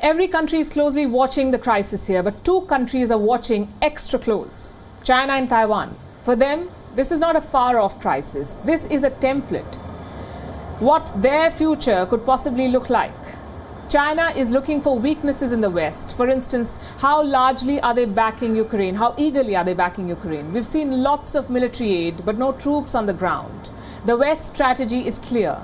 Every country is closely watching the crisis here, but two countries are watching extra close: China and Taiwan. For them, this is not a far-off crisis. This is a template. What their future could possibly look like. China is looking for weaknesses in the West. For instance, how largely are they backing Ukraine? How eagerly are they backing Ukraine? We've seen lots of military aid, but no troops on the ground. The West's strategy is clear.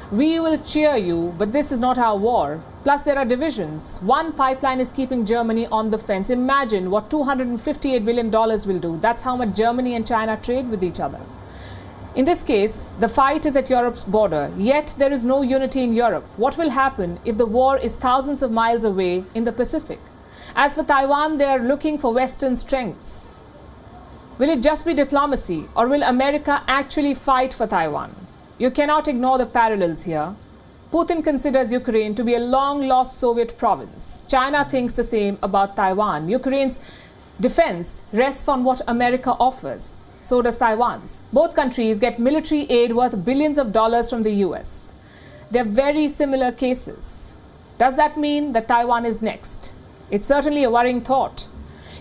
We will cheer you, but this is not our war. Plus, there are divisions. One pipeline is keeping Germany on the fence. Imagine what $258 billion will do. That's how much Germany and China trade with each other. In this case, the fight is at Europe's border, yet there is no unity in Europe. What will happen if the war is thousands of miles away in the Pacific? As for Taiwan, they are looking for Western strengths. Will it just be diplomacy, or will America actually fight for Taiwan? You cannot ignore the parallels here. Putin considers Ukraine to be a long-lost Soviet province. China thinks the same about Taiwan. Ukraine's defense rests on what America offers. So does Taiwan's. Both countries get military aid worth billions of dollars from the US. They're very similar cases. Does that mean that Taiwan is next? It's certainly a worrying thought.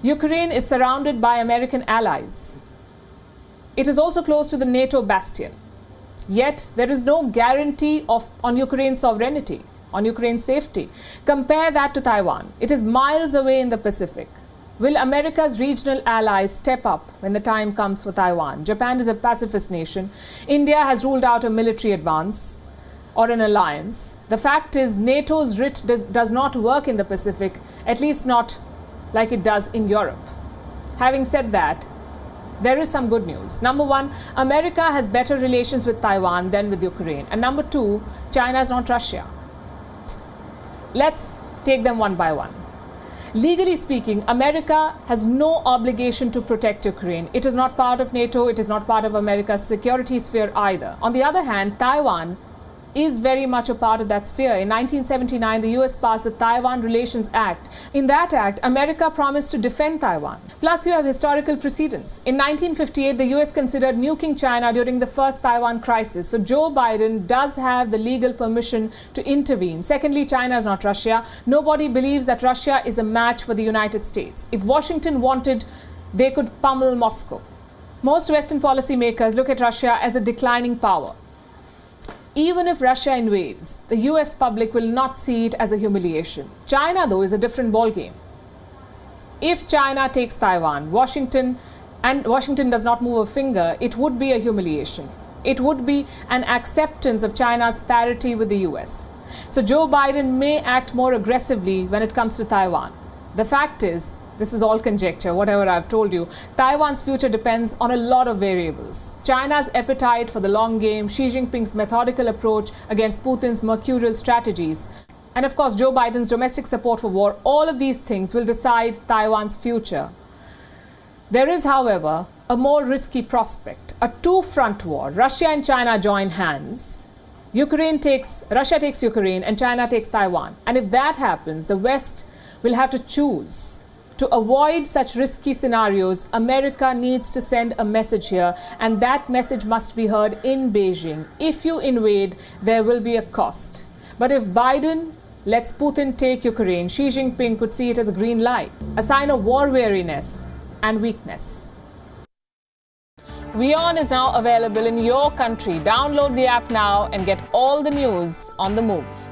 Ukraine is surrounded by American allies. It is also close to the NATO bastion. Yet there is no guarantee on Ukraine's sovereignty, on Ukraine's safety. Compare that to Taiwan. It is miles away in the Pacific. Will America's regional allies step up when the time comes for Taiwan? Japan is a pacifist nation. India has ruled out a military advance or an alliance. The fact is, NATO's writ does not work in the Pacific, at least not like it does in Europe. Having said that, there is some good news. Number one, America has better relations with Taiwan than with Ukraine. And number two, China is not Russia. Let's take them one by one. Legally speaking, America has no obligation to protect Ukraine. It is not part of NATO. It is not part of America's security sphere either. On the other hand, Taiwan is very much a part of that sphere. In 1979, the US passed the Taiwan Relations Act. In that act, America promised to defend Taiwan. Plus, you have historical precedents. In 1958, the US considered nuking China during the first Taiwan crisis. So Joe Biden does have the legal permission to intervene. Secondly, China is not Russia. Nobody believes that Russia is a match for the United States. If Washington wanted, they could pummel Moscow. Most Western policymakers look at Russia as a declining power. Even if Russia invades, the US public will not see it as a humiliation. China, though, is a different ballgame. If China takes Taiwan, Washington does not move a finger, it would be a humiliation. It would be an acceptance of China's parity with the US. So Joe Biden may act more aggressively when it comes to Taiwan. The fact is, this is all conjecture, whatever I've told you. Taiwan's future depends on a lot of variables. China's appetite for the long game, Xi Jinping's methodical approach against Putin's mercurial strategies, and of course Joe Biden's domestic support for war, all of these things will decide Taiwan's future. There is, however, a more risky prospect, a two-front war. Russia and China join hands. Russia takes Ukraine and China takes Taiwan. And if that happens, the West will have to choose. To avoid such risky scenarios, America needs to send a message here, and that message must be heard in Beijing. If you invade, there will be a cost. But if Biden lets Putin take Ukraine, Xi Jinping could see it as a green light, a sign of war weariness and weakness. WION is now available in your country. Download the app now and get all the news on the move.